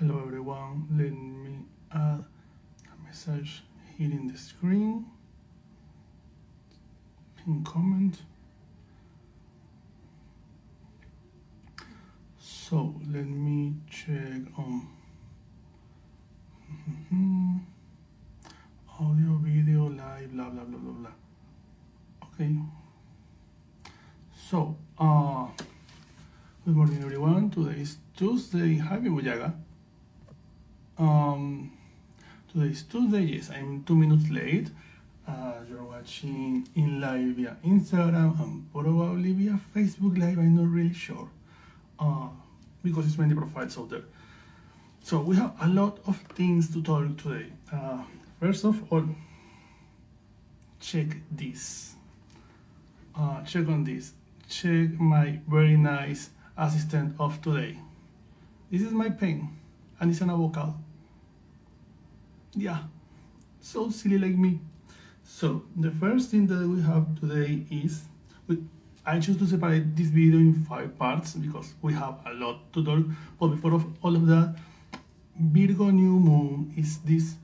Hello everyone, let me add a message here in the screen, pin comment. So let me check on audio, video, live, blah blah blah blah blah. Okay. So good morning everyone. Today is Tuesday. Happy Monteagut. Today is Tuesday. Yes, I'm 2 minutes late. You're watching in live via Instagram and probably via Facebook Live. I'm not really sure because it's many profiles out there. So we have a lot of things to talk today. First of all, check this. Check on this. Check my very nice assistant of today. This is my pen, and it's an avocado. Yeah, so silly like me. So the first thing that we have today is, I choose to separate this video in 5 parts because we have a lot to talk. But before all of that, Virgo New Moon is this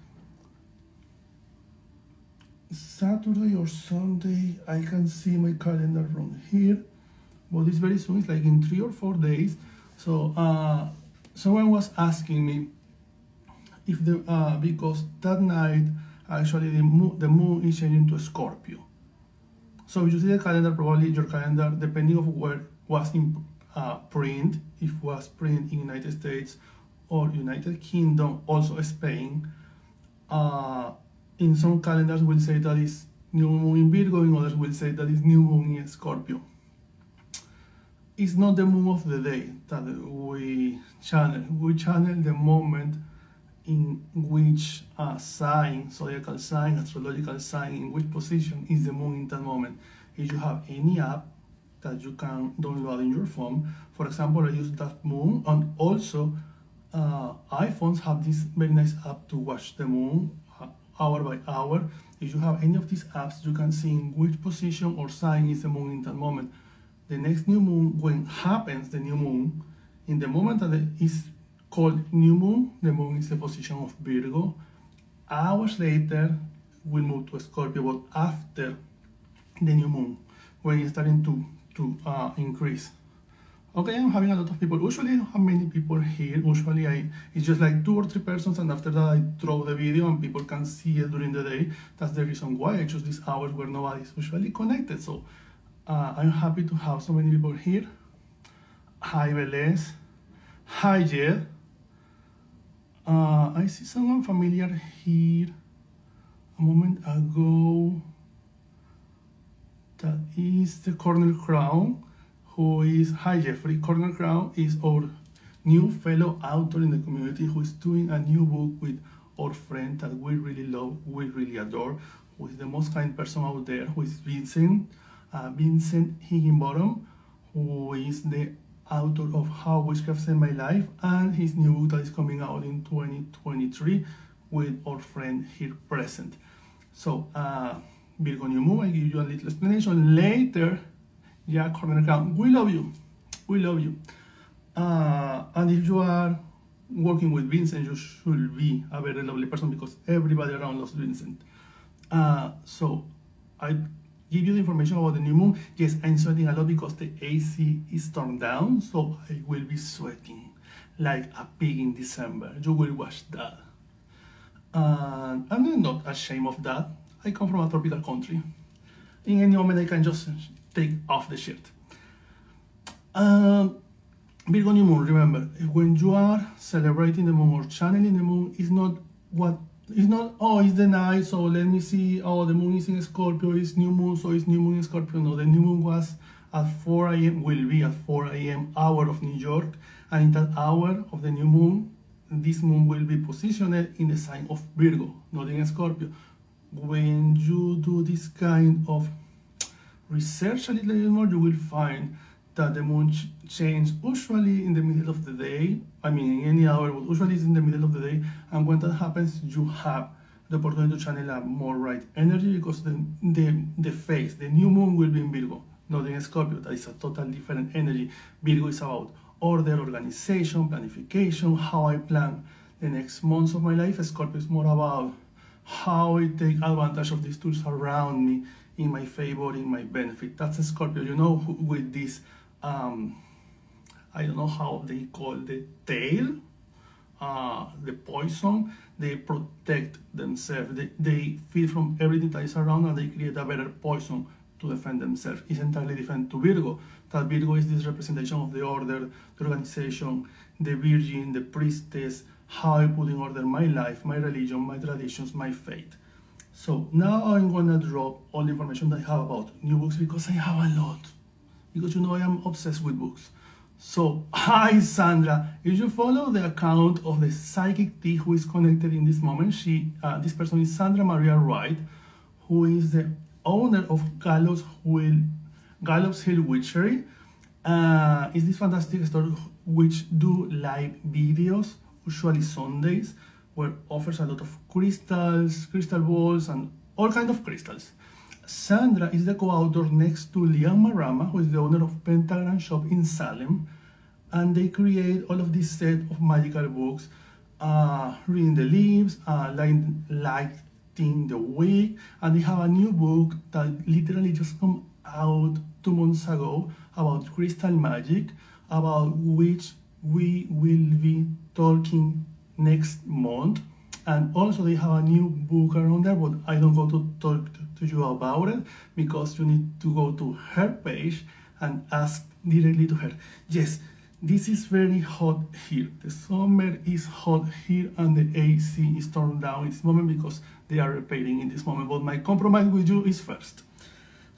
Saturday or Sunday. I can see my calendar from here, but it's very soon. It's like in 3 or 4 days. So someone was asking me if because that night actually the moon is changing to Scorpio. So if you see the calendar, probably your calendar, depending of where was in print, if it was print in United States or United Kingdom, also Spain, in some calendars will say that is new moon in Virgo, in others will say that is new moon in Scorpio. It's not the moon of the day that we channel. We channel the moment in which sign, zodiacal sign, astrological sign, in which position is the moon in that moment. If you have any app that you can download in your phone, for example, I use that moon, and also iPhones have this very nice app to watch the moon hour by hour. If you have any of these apps, you can see in which position or sign is the moon in that moment. The next new moon, when happens the new moon, in the moment that it is called new moon, the moon is the position of Virgo. Hours later, we'll move to Scorpio, but after the new moon, when it's starting to increase. Okay, I'm having a lot of people. Usually I don't have many people here. Usually it's just like 2 or 3 persons, and after that I throw the video and people can see it during the day. That's the reason why I choose these hours where nobody's usually connected. So I'm happy to have so many people here. Hi Velez. Hi Jed. I see someone familiar here a moment ago. That is the Corner Crown, who is, hi Jeffrey. Corner Crown is our new fellow author in the community who is doing a new book with our friend that we really love, we really adore, who is the most kind person out there, who is Vincent Higginbottom, who is the author of How Witchcraft Saved My Life, and his new book that is coming out in 2023 with our friend here present. So Virgo New Moon, I give you a little explanation later. Yeah, Corner Crown, we love you, we love you. And if you are working with Vincent, you should be a very lovely person because everybody around loves Vincent. So I give you the information about the new moon. Yes, I'm sweating a lot because the AC is turned down, so I will be sweating like a pig in December. You will watch that. And I'm not ashamed of that. I come from a tropical country. In any moment I can just take off the shirt. Virgo New Moon, remember, when you are celebrating the moon or channeling the moon, it's not, oh, it's the night, so let me see, oh, the moon is in Scorpio, it's new moon, so it's new moon in Scorpio. No, the new moon was at 4 a.m., will be at 4 a.m. hour of New York, and in that hour of the new moon, this moon will be positioned in the sign of Virgo, not in Scorpio. When you do this kind of research a little bit more, you will find that the moon changes usually in the middle of the day. I mean, in any hour, but usually it's in the middle of the day. And when that happens, you have the opportunity to channel a more right energy because the phase, the new moon will be in Virgo, not in Scorpio. That is a totally different energy. Virgo is about order, organization, planification, how I plan the next months of my life. Scorpio is more about how I take advantage of these tools around me in my favor, in my benefit. That's a Scorpio, you know, with this, I don't know how they call the tail, the poison. They protect themselves. They feed from everything that is around, and they create a better poison to defend themselves. It's entirely different to Virgo. That Virgo is this representation of the order, the organization, the virgin, the priestess, how I put in order my life, my religion, my traditions, my faith. So now I'm gonna drop all the information that I have about new books, because I have a lot. Because you know I am obsessed with books. So, hi Sandra, if you follow the account of the Psychic Tea who is connected in this moment, this person is Sandra Maria Wright, who is the owner of Gallows Hill Witchery. It's this fantastic store which do live videos, usually Sundays, where offers a lot of crystals, crystal balls, and all kinds of crystals. Sandra is the co-author next to Liam Marama, who is the owner of Pentagram Shop in Salem, and they create all of this set of magical books, reading the leaves, lighting the wick, and they have a new book that literally just come out 2 months ago about crystal magic, about which we will be talking next month. And also they have a new book around there, but I don't go to talk to you about it, because you need to go to her page and ask directly to her. Yes, this is very hot here. The summer is hot here, and the AC is turned down in this moment because they are repairing in this moment. But my compromise with you is first.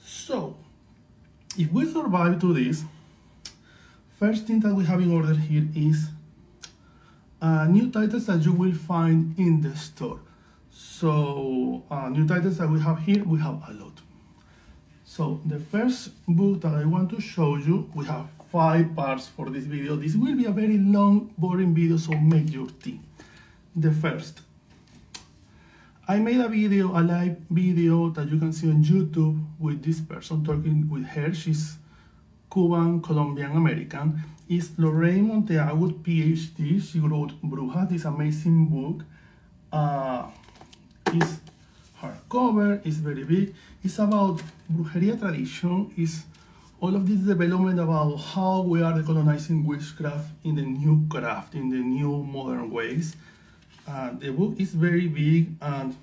So, if we survive to this, first thing that we have in order here is new titles that you will find in the store. So new titles that we have here, we have a lot. So the first book that I want to show you, we have 5 parts for this video. This will be a very long, boring video, so make your tea. The first, I made a live video that you can see on YouTube with this person, talking with her. She's Cuban, Colombian, American. Is Lorraine Monteagut, PhD. She wrote BRUJAS, this amazing book. It's hardcover, it's very big. It's about brujeria tradition. It's all of this development about how we are decolonizing witchcraft in the new craft, in the new modern ways. The book is very big, and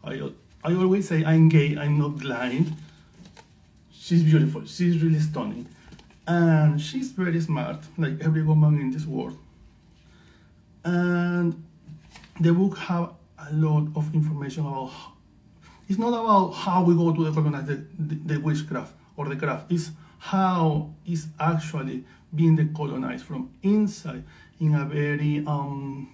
I always say I'm gay, I'm not blind. She's beautiful, she's really stunning. And she's very smart, like every woman in this world. And the book have a lot of information about, it's not about how we go to decolonize the witchcraft or the craft, it's how it's actually being decolonized from inside in a very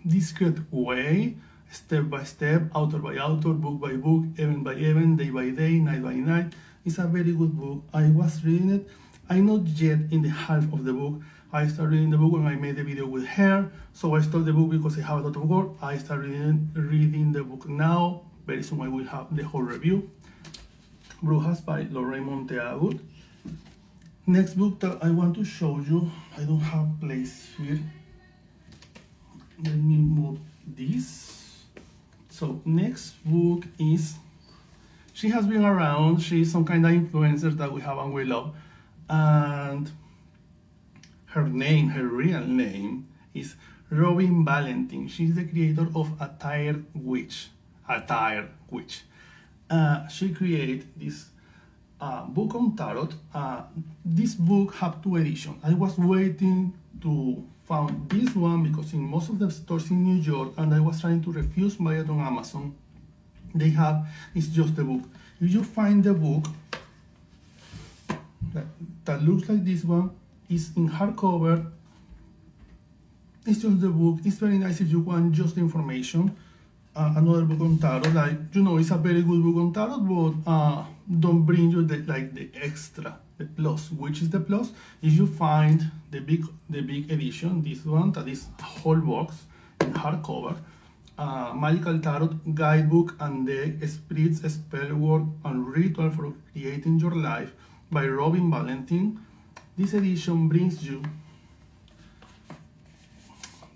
discreet way, step by step, author by author, book by book, event by event, day by day, night by night. It's a very good book. I was reading it. I'm not yet in the half of the book. I started reading the book when I made the video with her, so I stopped the book because I have a lot of work. I started reading the book now. Very soon I will have the whole review. BRUJAS by Lorraine Monteagut. Next book that I want to show you, I don't have place here. Let me move this. So next book is, she has been around, she's some kind of influencer that we have and we love. And her real name is Robyn Valentine. She's the creator of Attire Witch. She created this book on tarot. This book have 2 editions. I was waiting to find this one because in most of the stores in New York, and I was trying to refuse buy it on Amazon, they have, it's just the book. If you find the book that looks like this one, is in hardcover, it's just the book. It's very nice if you want just the information. Another book on tarot, like, you know, it's a very good book on tarot, but don't bring you the extra, the plus. Which is the plus? If you find the big edition, this one, that is a whole box in hardcover, Magical Tarot, Guidebook, and the Spirits, Spellwork, and Ritual for Creating Your Life by Robyn Valentine. This edition brings you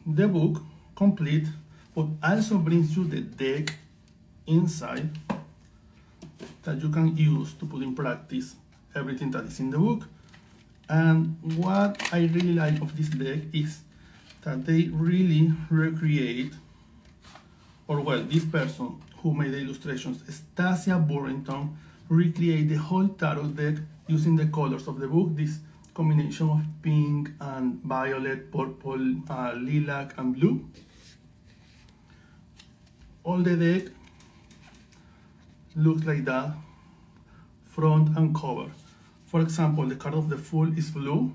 the book complete, but also brings you the deck inside that you can use to put in practice everything that is in the book. And what I really like of this deck is that they really recreate, or well, this person who made the illustrations, Stasia Burrington, recreate the whole tarot deck using the colors of the book, this combination of pink and violet, purple, lilac, and blue. All the deck looks like that, front and cover. For example, the card of the Fool is blue,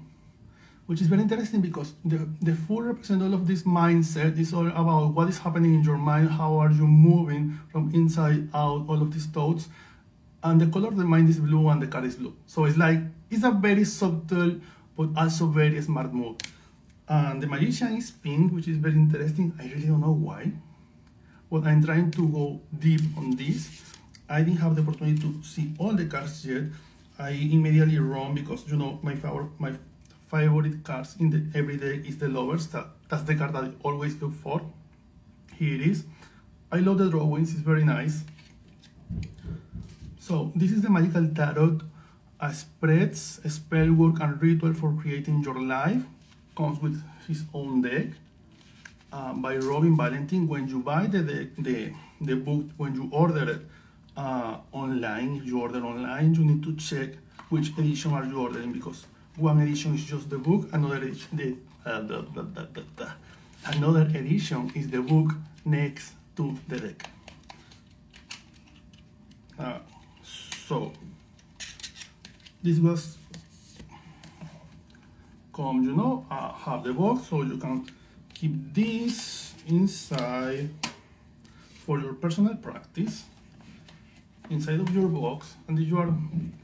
which is very interesting because the Fool represents all of this mindset. It's all about what is happening in your mind, how are you moving from inside out, all of these thoughts. And the color of the mind is blue and the card is blue. So it's like, it's a very subtle, but also very smart move. And the Magician is pink, which is very interesting. I really don't know why, but I'm trying to go deep on this. I didn't have the opportunity to see all the cards yet. I immediately run because, you know, my favorite cards in the everyday is the Lovers. That's the card that I always look for. Here it is. I love the drawings, it's very nice. So this is the Magical Tarot, spreads, spellwork, and ritual for creating your life. Comes with his own deck by Robyn Valentine. When you buy the book, when you order it online, if you order online, you need to check which edition are you ordering, because one edition is just the book, another edition, another edition is the book next to the deck. So this was come, you know, have the box, so you can keep this inside for your personal practice inside of your box. And if you are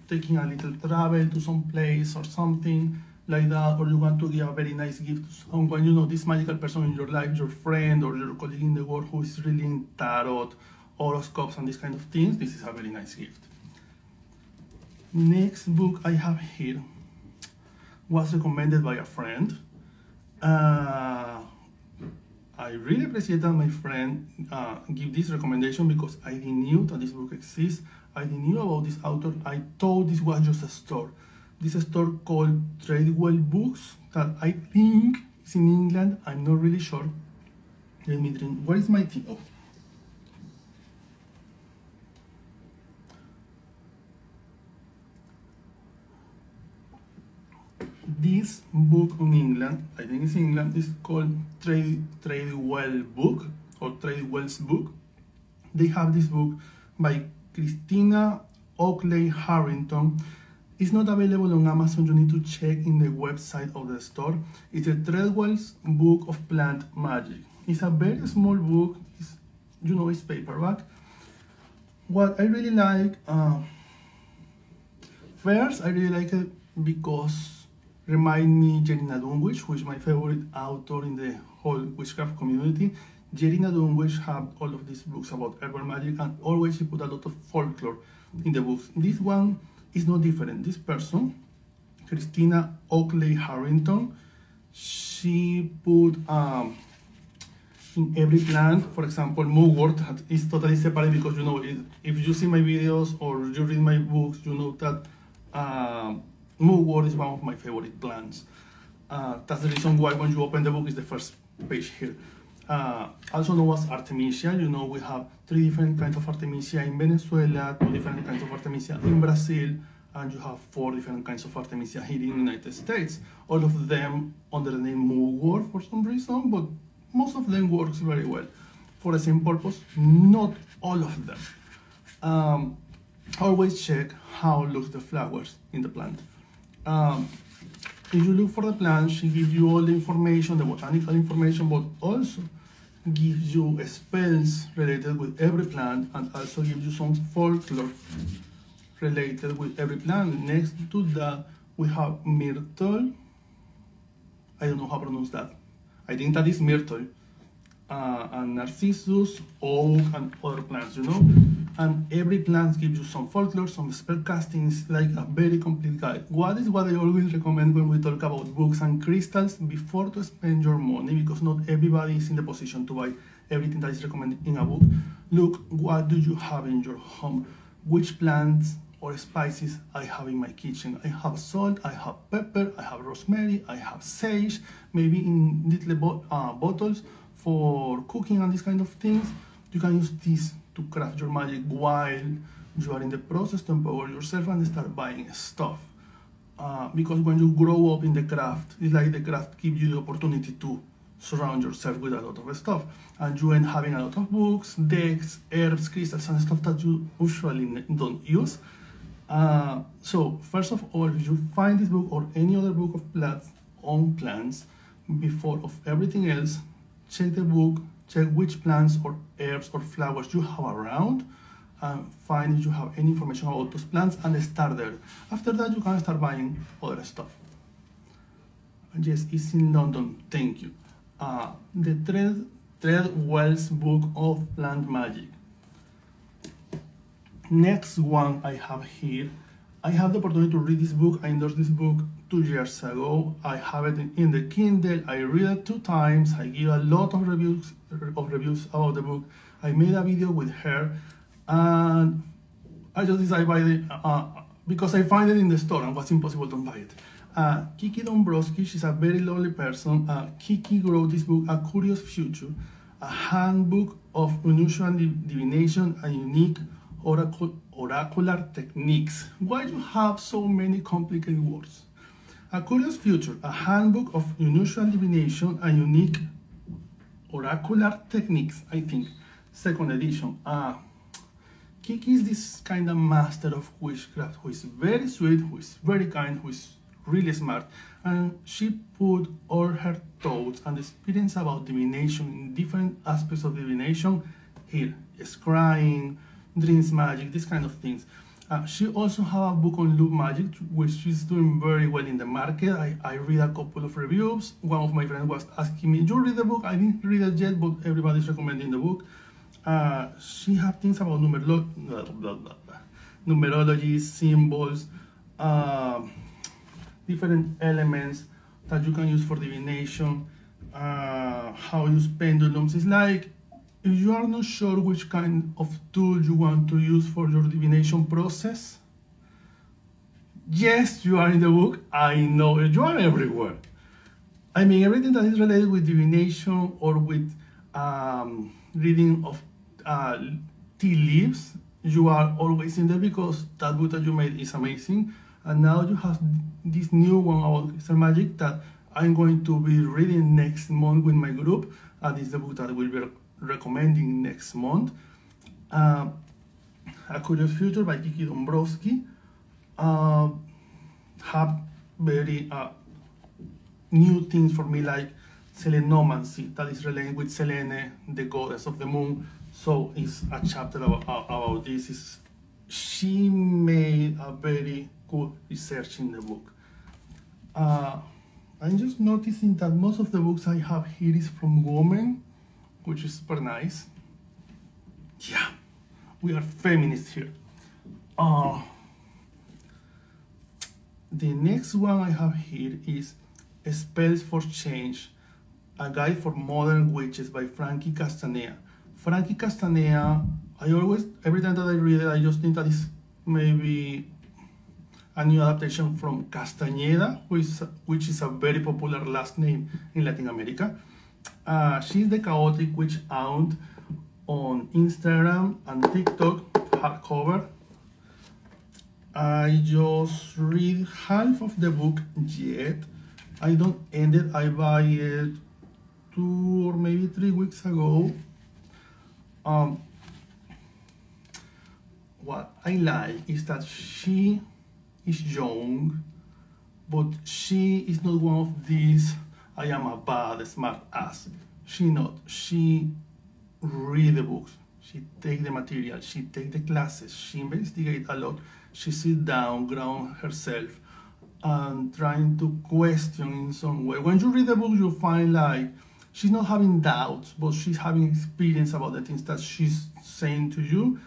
taking a little travel to some place or something like that, or you want to give a very nice gift to someone, you know, this magical person in your life, your friend or your colleague in the work who is really in tarot, horoscopes, and these kind of things, this is a very nice gift. Next book I have here was recommended by a friend. I really appreciate that my friend give this recommendation, because I didn't knew that this book exists. I didn't knew about this author. I thought this was just a store. This is a store called Treadwell Books that I think is in England. I'm not really sure. Let me drink. Where is my tea? Oh. This book in England, I think it's in England, is called Treadwell Book or Treadwell's Book. They have this book by Christina, Oakley, Harrington. It's not available on Amazon. You need to check in the website of the store. It's a Treadwell's Book of Plant Magic. It's a very small book. It's, you know, it's paperback. What I really like, first, I really like it because remind me Jerina Dunwich, who is my favorite author in the whole witchcraft community. Jerina Dunwich have all of these books about herbal magic, and always she put a lot of folklore in the books. This one is no different. This person, Christina Oakley Harrington, she put in every plant, for example, mugwort that is totally separate, because, you know, if you see my videos or you read my books, you know that mugwort is one of my favorite plants. That's the reason why when you open the book is the first page here. Also known as Artemisia. You know, we have 3 different kinds of Artemisia in Venezuela, 2 different kinds of Artemisia in Brazil, and you have 4 different kinds of Artemisia here in the United States. All of them under the name mugwort for some reason, but most of them works very well for the same purpose. Not all of them. Always check how looks the flowers in the plant. If you look for the plant, she gives you all the information, the botanical information, but also gives you spells related with every plant, and also gives you some folklore related with every plant. Next to that, we have myrtle. I don't know how to pronounce that. I think that is myrtle. And narcissus, oak, and other plants, you know. and every plant gives you some folklore, some spell casting. It's like a very complete guide. What I always recommend when we talk about books and crystals before to spend your money, because not everybody is in the position to buy everything that is recommended in a book. Look, what do you have in your home? Which plants or spices I have in my kitchen? I have salt, I have pepper, I have rosemary, I have sage, maybe in little bottles for cooking and these kind of things. You can use this to craft your magic while you are in the process to empower yourself and start buying stuff. Because when you grow up in the craft, it's like the craft gives you the opportunity to surround yourself with a lot of stuff, and you end having a lot of books, decks, herbs, crystals, and stuff that you usually don't use. So first of all, if you find this book or any other book of plants on plants, before of everything else, check the book, check which plants or herbs or flowers you have around, and find if you have any information about those plants and start there. After that, you can start buying other stuff. Yes, it's in London, thank you. The Treadwell's Book of Plant Magic. Next one I have here. I have the opportunity to read this book. I endorsed this book 2 years ago. I have it in the Kindle. I read it 2 times. I give a lot of reviews about the book. I made a video with her, and I just decided to buy it because I find it in the store and was impossible to buy it. Kiki Dombrowsky, she's a very lovely person. Kiki wrote this book, A Curious Future, a handbook of unusual divination and unique oracular techniques. Why do you have so many complicated words? A Curious Future, a handbook of unusual divination and unique oracular techniques, I think, 2nd edition. Kiki is this kind of master of witchcraft who is very sweet, who is very kind, who is really smart, and she put all her thoughts and experience about divination in different aspects of divination here: scrying, dreams magic, these kind of things. She also has a book on loop magic, which she's doing very well in the market. I read a couple of reviews. One of my friends was asking me, "You read the book?" I didn't read it yet, but everybody's recommending the book. She has things about numerology, symbols, different elements that you can use for divination, how you use pendulums. It's like, if you are not sure which kind of tool you want to use for your divination process, yes, you are in the book. I know you are everywhere. I mean, everything that is related with divination or with reading of tea leaves, you are always in there, because that book that you made is amazing. And now you have this new one about crystal magic that I'm going to be reading next month with my group. This is the book that I will be recommending next month. A Curious Future by Kiki Dombrowsky. Have very new things for me, like selenomancy, that is related with Selene, the goddess of the moon. So it's a chapter about this. She made a very good research in the book. I'm just noticing that most of the books I have here is from women, which is super nice. Yeah, we are feminists here. The next one I have here is Spells for Change, a guide for modern witches by Frankie Castanea. Frankie Castanea, every time that I read it, I just think that it's maybe a new adaptation from Castaneda, which is a very popular last name in Latin America. She's the chaotic witch aunt on Instagram and TikTok, hardcover. I just read half of the book yet. I don't end it. I buy it 2 or maybe 3 weeks ago. What I like is that she is young, but she is not one of these "I am a bad smart ass." She not. She read the books. She take the material. She take the classes. She investigate a lot. She sit down, ground herself, and trying to question in some way. When you read the book, you find like she's not having doubts, but she's having experience about the things that she's saying to you.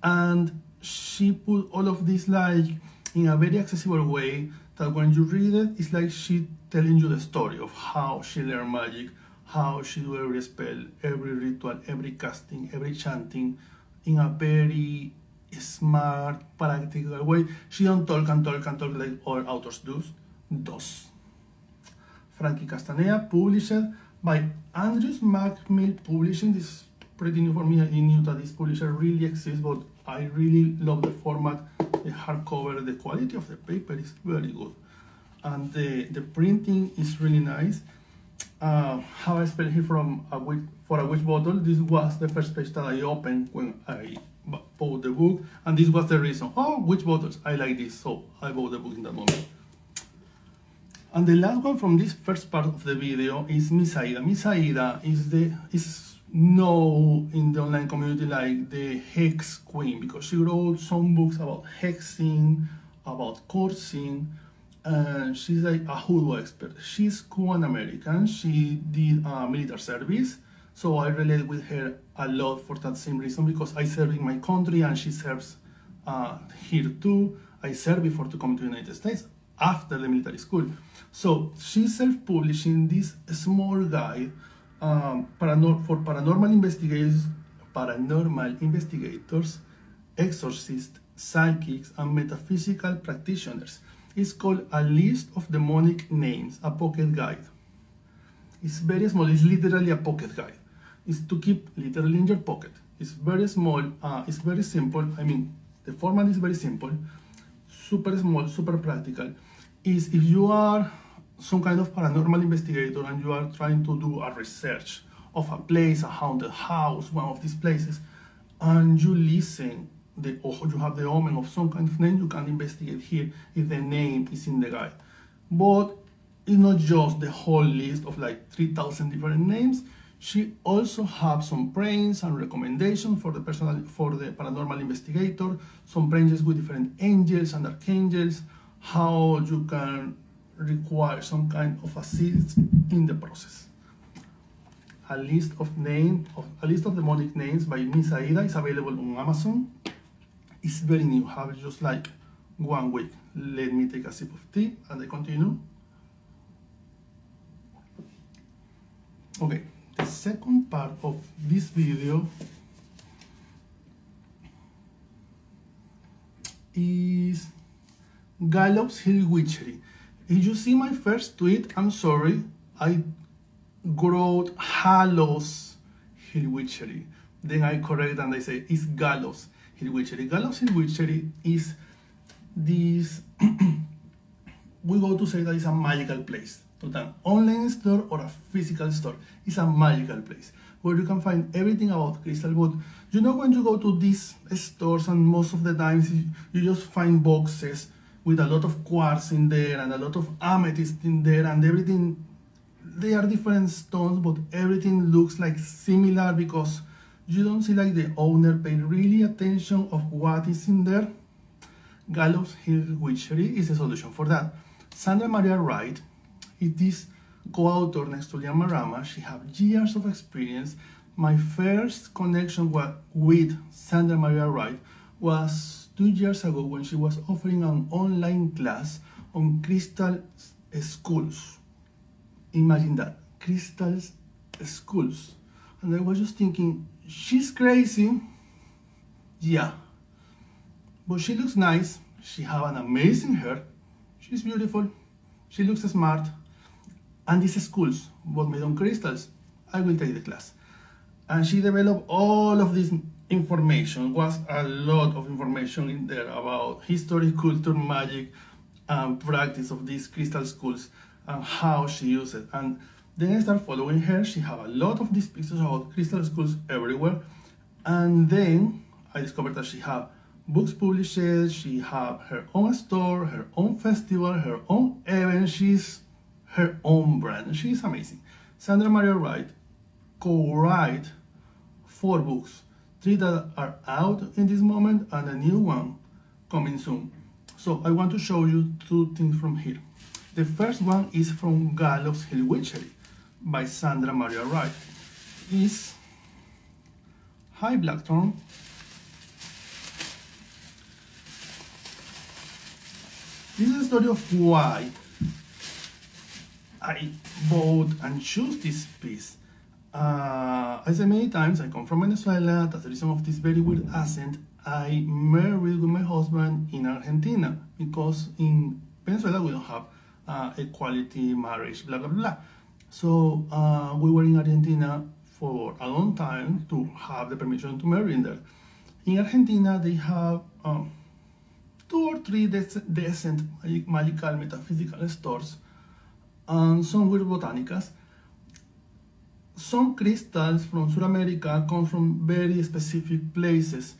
And she put all of this like in a very accessible way that when you read it, it's like she telling you the story of how she learned magic, how she do every spell, every ritual, every casting, every chanting in a very smart, practical way. She don't talk and talk and talk like all authors do. Frankie Castanea, published by Andrews Macmill Publishing. This is pretty new for me. I knew that this publisher really exists, but I really love the format, the hardcover, the quality of the paper is very good. And the printing is really nice. How I spell here from for a witch bottle. This was the first page that I opened when I bought the book, and this was the reason. Oh, witch bottles, I like this, so I bought the book in that moment. And the last one from this first part of the video is Miss Aida. Miss Aida is known in the online community like the Hex Queen because she wrote some books about hexing, about coursing, and she's like a hoodoo expert. She's Cuban-American. She did military service, so I relate with her a lot for that same reason because I serve in my country and she serves here too. I served before to come to the United States after the military school. So she's self-publishing this small guide for paranormal investigators, exorcists, psychics, and metaphysical practitioners. It's called A List of Demonic Names, a pocket guide. It's very small, it's literally a pocket guide. It's to keep literally in your pocket. It's very small, it's very simple. I mean, the format is very simple, super small, super practical. Is if you are some kind of paranormal investigator and you are trying to do a research of a place, a haunted house, one of these places, and you listen, or you have the omen of some kind of name, you can investigate here if the name is in the guide. But it's not just the whole list of like 3,000 different names. She also has some brains and recommendations for the paranormal investigator, some brains with different angels and archangels, how you can require some kind of assist in the process. A list of demonic names by Miss Aida is available on Amazon. It's very new, have just like 1 week. Let me take a sip of tea and I continue. Okay, the second part of this video is Gallows Hill Witchery. If you see my first tweet, I'm sorry, I wrote Hallows Hill Witchery. Then I correct and I say it's Gallows Hill Witchery. Gallows Hill Witchery is this, we go to say that it's a magical place. Not an online store or a physical store. It's a magical place where you can find everything about crystal. But you know when you go to these stores and most of the times you just find boxes with a lot of quartz in there and a lot of amethyst in there and everything, they are different stones but everything looks like similar because you don't see like the owner pay really attention of what is in there. Gallows Hill Witchery is a solution for that. Sandra Maria Wright is this co-author next to Liam Marama. She has years of experience. My first connection with Sandra Maria Wright was 2 years ago when she was offering an online class on crystal skulls. Imagine that, crystal skulls. And I was just thinking, she's crazy, yeah, but she looks nice, she has an amazing hair, she's beautiful, she looks smart, and these skulls, but made on crystals, I will take the class. And she developed all of this information, was a lot of information in there about history, culture, magic, and practice of these crystal skulls and how she used it. And then I started following her. She had a lot of these pictures about crystal skulls everywhere. And then I discovered that she had books published, she had her own store, her own festival, her own event. She's her own brand. She's amazing. Sandra Maria Wright co-wrote 4 books, 3 that are out in this moment and a new one coming soon. So I want to show you 2 things from here. The first one is from Gallows Hill Witchery by Sandra Maria Wright. It's High Blackthorn, this is a story of why I bought and choose this piece. I said many times, I come from Venezuela. That's the reason of this very weird accent. I married with my husband in Argentina because in Venezuela we don't have equality marriage, blah blah blah. So we were in Argentina for a long time to have the permission to marry in there. In Argentina they have 2 or 3 decent magical metaphysical stores and some weird botanicas. Some crystals from South America come from very specific places,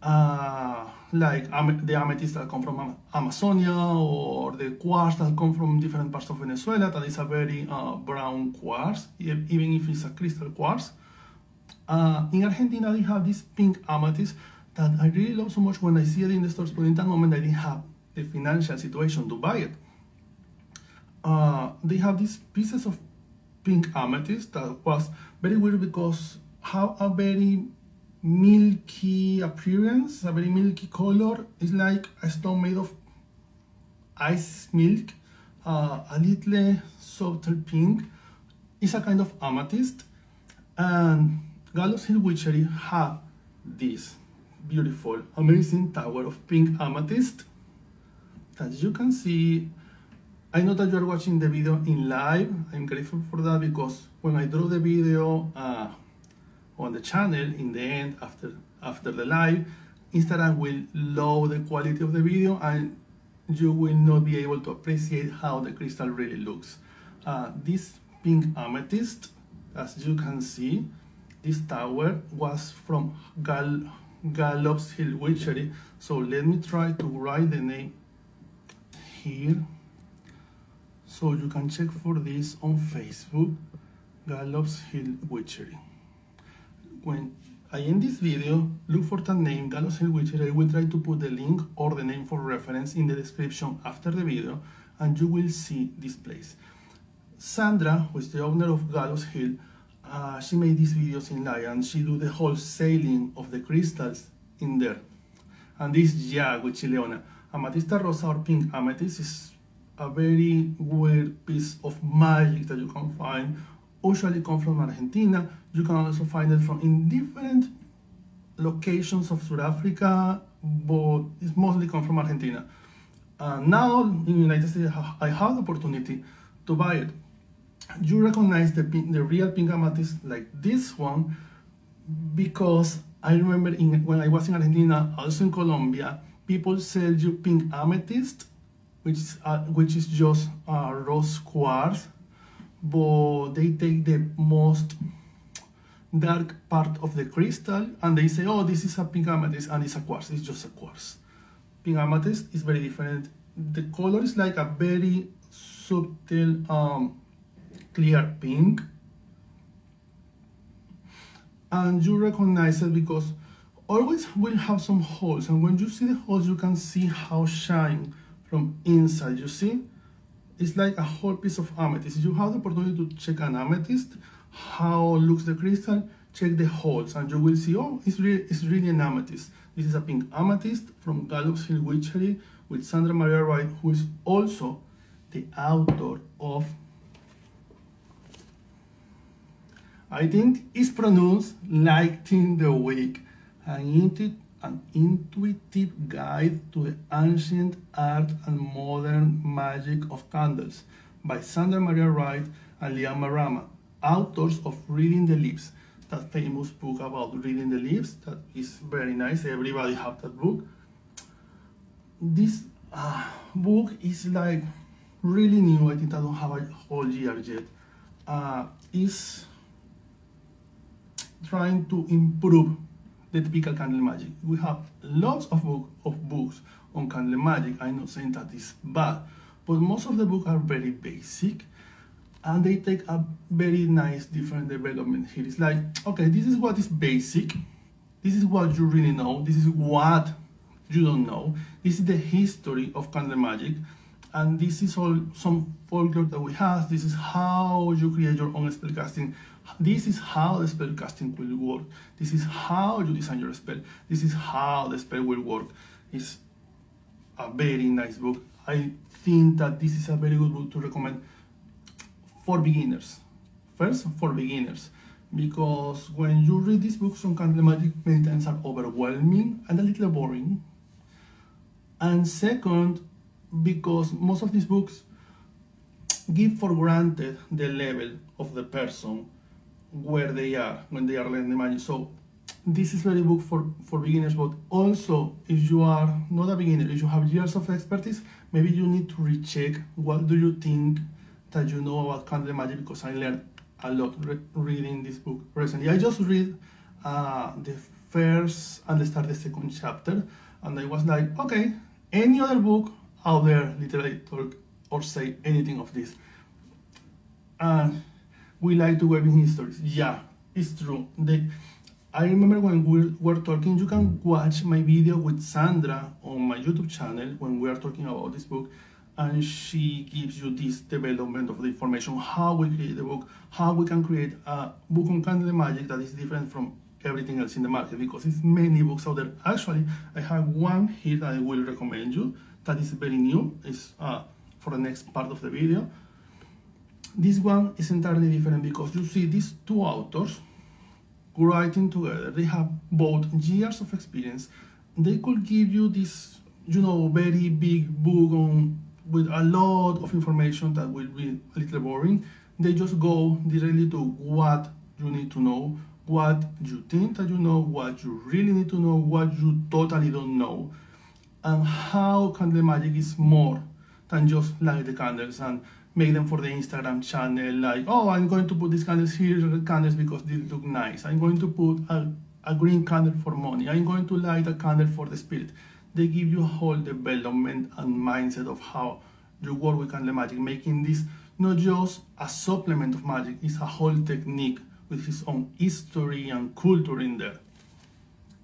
like the amethyst that come from Amazonia, or the quartz that come from different parts of Venezuela. That is a very brown quartz, even if it's a crystal quartz. In Argentina, they have this pink amethyst that I really love so much when I see it in the stores, but in that moment I didn't have the financial situation to buy it. They have these pieces of pink amethyst that was very weird because have a very milky appearance, a very milky color. It's like a stone made of ice milk, a little subtle pink. It's a kind of amethyst, and Gallows Hill Witchery have this beautiful, amazing tower of pink amethyst that you can see. I know that you are watching the video in live. I'm grateful for that because when I draw the video on the channel in the end after the live, Instagram will lower the quality of the video and you will not be able to appreciate how the crystal really looks. This pink amethyst, as you can see, this tower was from Gallows Hill Witchery. So let me try to write the name here, so you can check for this on Facebook, Gallows Hill Witchery. When I end this video, look for that name, Gallows Hill Witchery. I will try to put the link or the name for reference in the description after the video, and you will see this place. Sandra, who is the owner of Gallows Hill, she made these videos in live, and she do the whole sailing of the crystals in there. And this Jag with Llewellyn, Amatista Rosa or pink amethyst, is a very weird piece of magic that you can find. Usually come from Argentina. You can also find it from in different locations of South Africa, but it's mostly come from Argentina. Now in the United States, I have the opportunity to buy it. You recognize the real pink amethyst like this one because I remember when I was in Argentina, also in Colombia, people sell you pink amethyst, which is just rose quartz, but they take the most dark part of the crystal and they say, oh, this is a pink amethyst, and it's a quartz. It's just a quartz. Pink amethyst is very different. The color is like a very subtle clear pink, and you recognize it because always will have some holes, and when you see the holes you can see how shine from inside. You see, it's like a whole piece of amethyst. You have the opportunity to check an amethyst, how looks the crystal, check the holes, and you will see, oh, it's really an amethyst. This is a pink amethyst from Gallows Hill Witchery with Sandra Maria Wright, who is also the author of, I think it's pronounced Lighting the Week, an intuitive guide to the ancient art and modern magic of candles by Sandra Maria Wright and Liam Marama, authors of Reading the Leaves, that famous book about reading the leaves. That is very nice. Everybody have that book. This book is like really new. I think I don't have a whole year yet. Is trying to improve the typical candle magic. We have lots of books on candle magic. I'm not saying that is bad, but most of the books are very basic and they take a very nice different development here. It's like, okay, this is what is basic, this is what you really know, this is what you don't know, this is the history of candle magic, and this is all some folklore that we have. This is how you create your own spellcasting. This is how the spellcasting will work. This is how you design your spell. This is how the spell will work. It's a very nice book. I think that this is a very good book to recommend for beginners. First, for beginners, because when you read this book, some candle magic many times are overwhelming and a little boring. And second, because most of these books give for granted the level of the person where they are when they are learning magic. So this is very book for beginners, but also if you are not a beginner, if you have years of expertise, maybe you need to recheck what do you think that you know about candle magic, because I learned a lot reading this book recently. I just read the first and the second chapter, and I was like, okay, any other book out there literally talk or say anything of this. And we like to weave in histories. Yeah, it's true. I remember when we were talking, you can watch my video with Sandra on my YouTube channel when we are talking about this book, and she gives you this development of the information, how we create the book, how we can create a book on candle magic that is different from everything else in the market, because it's many books out there. Actually, I have one here that I will recommend you that is very new. It's for the next part of the video. This one is entirely different because you see these two authors writing together. They have both years of experience. They could give you this, very big book with a lot of information that will be a little boring. They just go directly to what you need to know, what you think that you know, what you really need to know, what you totally don't know, and how candle magic is more than just light the candles and make them for the Instagram channel, like, oh, I'm going to put these candles here, candles because they look nice. I'm going to put a green candle for money. I'm going to light a candle for the spirit. They give you a whole development and mindset of how you work with candle magic, making this not just a supplement of magic, it's a whole technique with its own history and culture in there.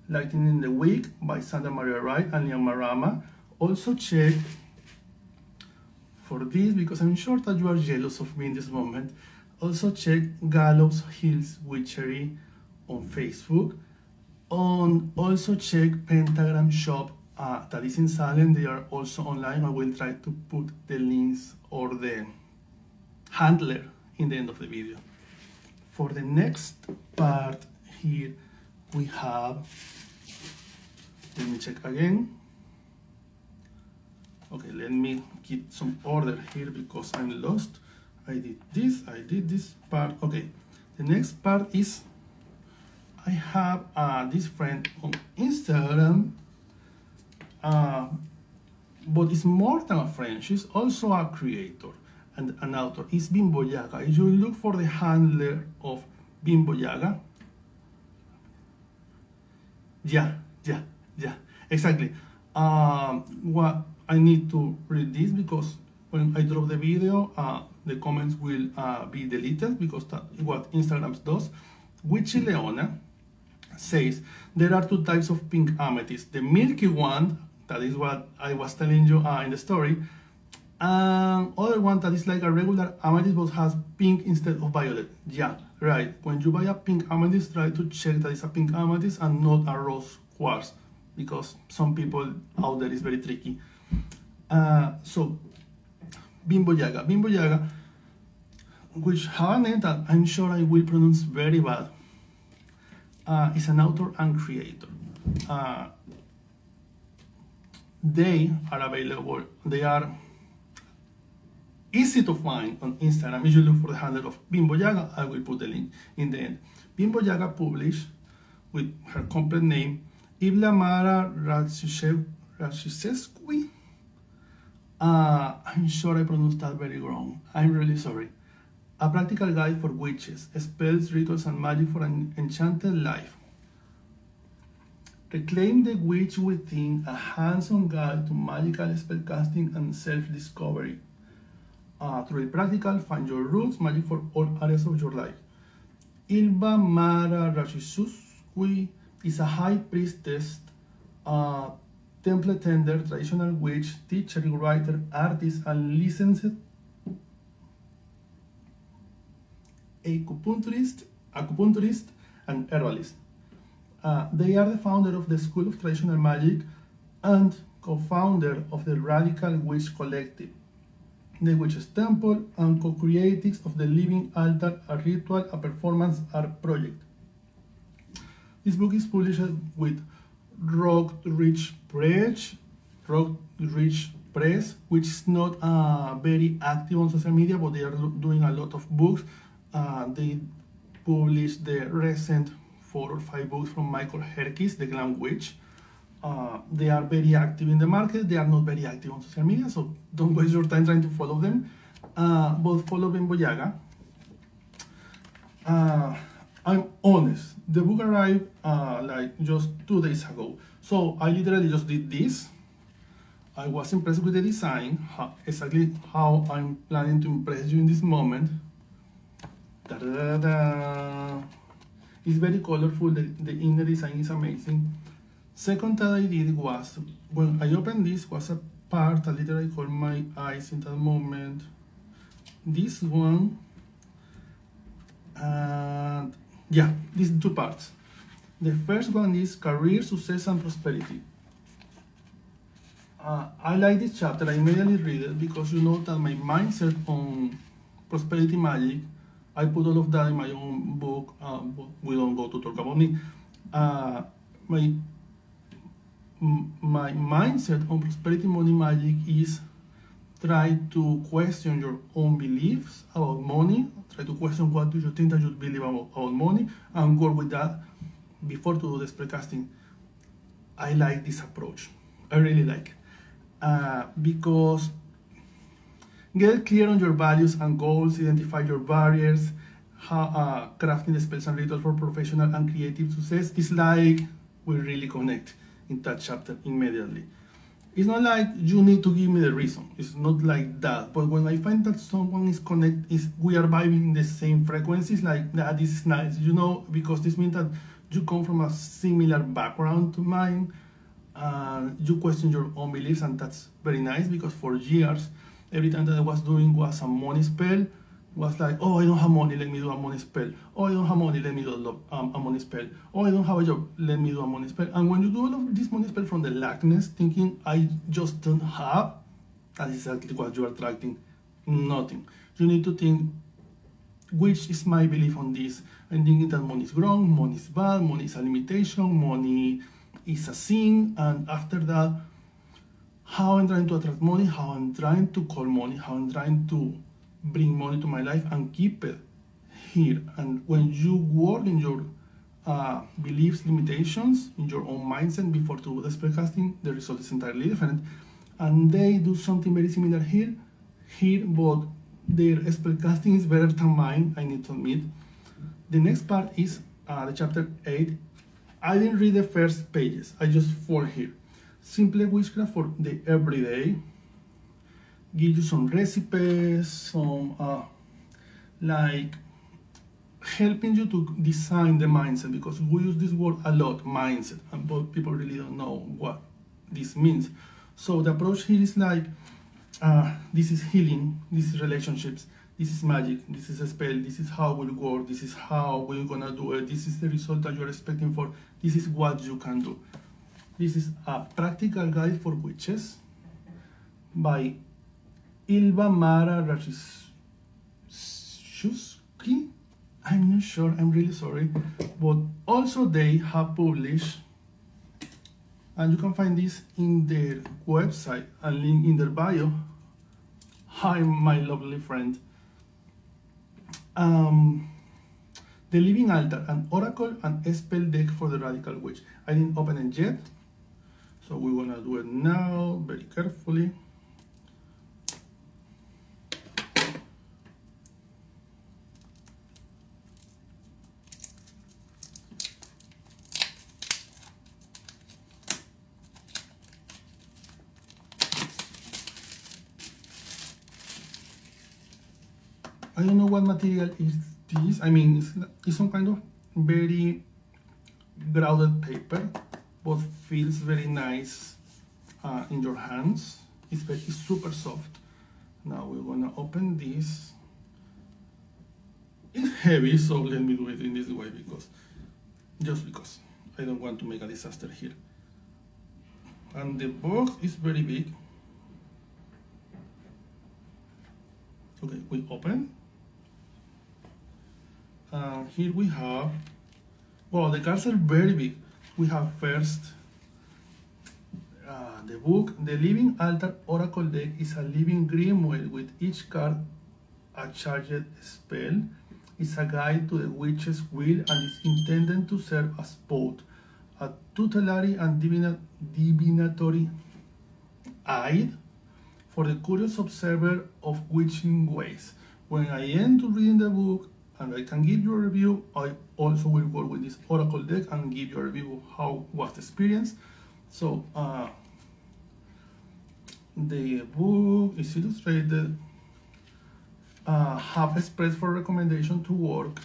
Lighting in the Week by Sandra Maria Wright and Liam Marama. Also check for this, because I'm sure that you are jealous of me in this moment. Also check Gallows Hills Witchery on Facebook. Also check Pentagram Shop that is in Salem. They are also online. I will try to put the links or the handler in the end of the video. For the next part here we have, let me check again. Okay, let me keep some order here because I'm lost. I did this part. Okay, the next part is, I have this friend on Instagram, but it's more than a friend. She's also a creator and an author. It's Bimbo Yaga. If you look for the handler of Bimbo Yaga, yeah, exactly. What I need to read this because when I drop the video, the comments will be deleted, because that's what Instagram does. Witchy Leona says there are two types of pink amethyst: the milky one, that is what I was telling you in the story, and other one that is like a regular amethyst but has pink instead of violet. Yeah, right. When you buy a pink amethyst, try to check that it's a pink amethyst and not a rose quartz, because some people out there is very tricky. So Bimbo Yaga, which have a name that I'm sure I will pronounce very bad, is an author and creator. They are available. They are easy to find on Instagram. If you look for the handle of Bimbo Yaga, I will put the link in the end. Bimbo Yaga published with her complete name, Iblamara Racisescu. I'm sure I pronounced that very wrong. I'm really sorry. A practical guide for witches, spells, rituals, and magic for an enchanted life. Reclaim the witch within, a hands-on guide to magical spellcasting and self-discovery. Through the practical, find your roots, magic for all areas of your life. Ilba Mara Racisescu is a high priestess, temple tender, traditional witch, teacher, writer, artist, and licensed acupuncturist, and herbalist. They are the founder of the School of Traditional Magic and co-founder of the Radical Witch Collective, the Witch's Temple, and co-creators of the Living Altar, a ritual, a performance art project. This book is published with Rockridge Press, which is not very active on social media, but they are doing a lot of books. They published the recent 4 or 5 books from Michael Herkis, The Glam Witch. They are very active in the market. They are not very active on social media, so don't waste your time trying to follow them. But follow Bemboyaga. I'm honest. The book arrived like just 2 days ago. So I literally just did this. I was impressed with the design, exactly how I'm planning to impress you in this moment. Da-da-da-da. It's very colorful. The inner design is amazing. Second that I did was, when I opened this, was a part, I literally called my eyes in that moment. This one, and yeah, these 2 parts. The first one is career, success, and prosperity. I like this chapter. I immediately read it because you know that my mindset on prosperity magic, I put all of that in my own book, but we don't go to talk about me. My mindset on prosperity money magic is try to question your own beliefs about money, try to question what do you think that you believe about money, and work with that before to do the spellcasting. I like this approach. I really like it. Because get clear on your values and goals, identify your barriers, how, crafting the spells and rituals for professional and creative success is like we really connect in that chapter immediately. It's not like you need to give me the reason. It's not like that. But when I find that someone is we are vibing the same frequencies, like that, this is nice, you know, because this means that you come from a similar background to mine. You question your own beliefs, and that's very nice, because for years, every time that I was doing was a money spell, was like, oh, I don't have money, let me do a money spell. Oh, I don't have money, let me do a money spell. Oh, I don't have a job, let me do a money spell. And when you do all of this money spell from the lackness, thinking I just don't have, that is exactly what you are attracting. Nothing. You need to think, which is my belief on this? I'm thinking that money is wrong, money is bad, money is a limitation, money is a sin, and after that, how I'm trying to attract money, how I'm trying to call money, how I'm trying to bring money to my life and keep it here. And when you work in your beliefs, limitations, in your own mindset before to do the spellcasting, the result is entirely different. And they do something very similar here, but their spellcasting is better than mine, I need to admit. The next part is the chapter 8. I didn't read the first pages, I just fall here. Simple witchcraft for the everyday. Give you some recipes, some like helping you to design the mindset, because we use this word a lot, mindset, and people really don't know what this means. So the approach here is like, this is healing, this is relationships, this is magic, this is a spell, this is how we'll work, this is how we're gonna do it, this is the result that you're expecting for, this is what you can do. This is a practical guide for witches by Ilva Mara Rajewski. I'm not sure, I'm really sorry. But also they have published, and you can find this in their website, a link in their bio. Hi, my lovely friend. The Living Altar, an oracle and a spell deck for the Radical Witch. I didn't open it yet, so we're gonna do it now, very carefully. I don't know what material is this. I mean, it's some kind of very grounded paper, but feels very nice in your hands. It's super soft. Now we're gonna open this. It's heavy, so let me do it in this way just because I don't want to make a disaster here. And the box is very big. Okay, we open. Here we have, well, the cards are very big. We have first the book. The Living Altar Oracle deck is a living grimoire with each card a charged spell. It's a guide to the witch's will and is intended to serve as both a tutelary and divinatory aid for the curious observer of witching ways. When I end to reading the book and I can give you a review, I also will work with this oracle deck and give you a review of how was the experience. So the book is illustrated, have expressed for recommendation to work,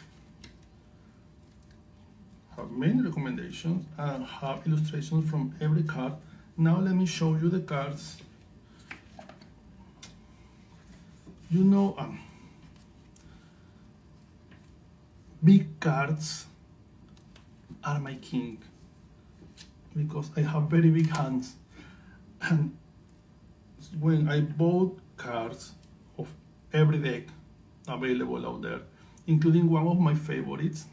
have many recommendations, and have illustrations from every card. Now let me show you the cards. You know, big cards are my king because I have very big hands, and when I bought cards of every deck available out there, including one of my favorites,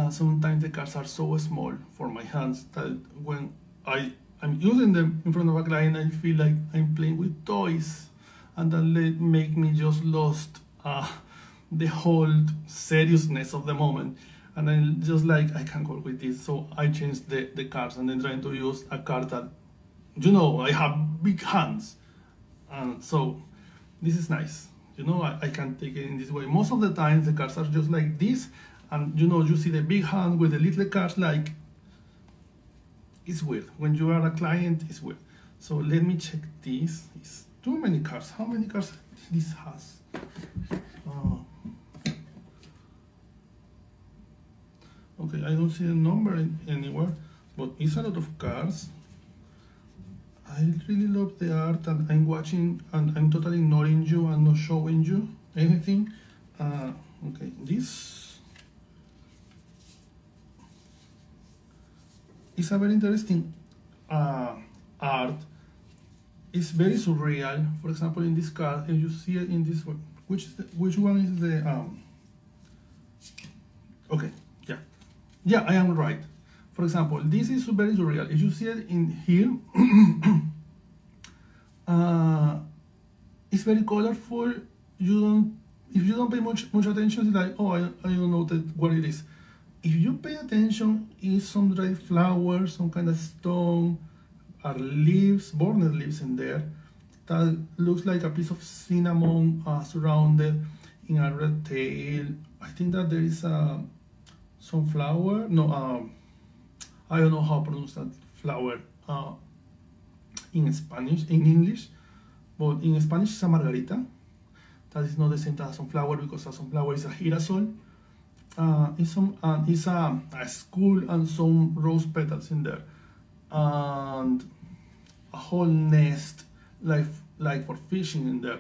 sometimes the cards are so small for my hands that when I'm using them in front of a client, I feel like I'm playing with toys, and that make me just lost the whole seriousness of the moment. And I'm just like, I can't work with this, so I changed the cards and then trying to use a card that, you know, I have big hands, and so this is nice. You know, I can take it in this way. Most of the times the cards are just like this, and you know, you see the big hand with the little cards, like, it's weird. When you are a client, it's weird. So let me check this. It's too many cards. How many cards this has? Okay, I don't see a number anywhere, but it's a lot of cards. I really love the art, and I'm watching, and I'm totally ignoring you and not showing you anything. Okay, this is a very interesting art. It's very surreal. For example, in this card, if you see it in this one, which one is the okay, yeah, I am right. For example, this is very surreal. If you see it in here, it's very colorful. If you don't pay much attention, it's like, oh, I don't know what it is. If you pay attention, it's some dried flowers, some kind of stone, are leaves, burned leaves in there. That looks like a piece of cinnamon surrounded in a red tail. I think that there is some flower. No, I don't know how to pronounce that flower in Spanish, in English, but in Spanish it's a margarita. That is not the same as a sunflower, because a sunflower is a girasol. It's a skull and some rose petals in there, and a whole nest like for fishing in there.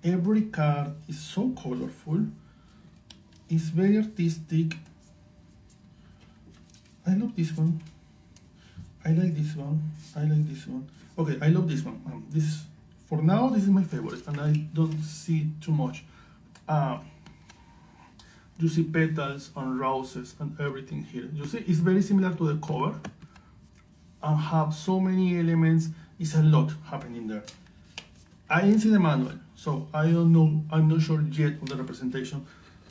Every card is so colorful. It's very artistic. I love this one. I like this one. I like this one. Okay, I love this one. This, for now, this is my favorite, and I don't see too much. You see petals and roses and everything here. You see, it's very similar to the cover, and have so many elements. It's a lot happening there. I didn't see the manual, so I don't know. I'm not sure yet of the representation,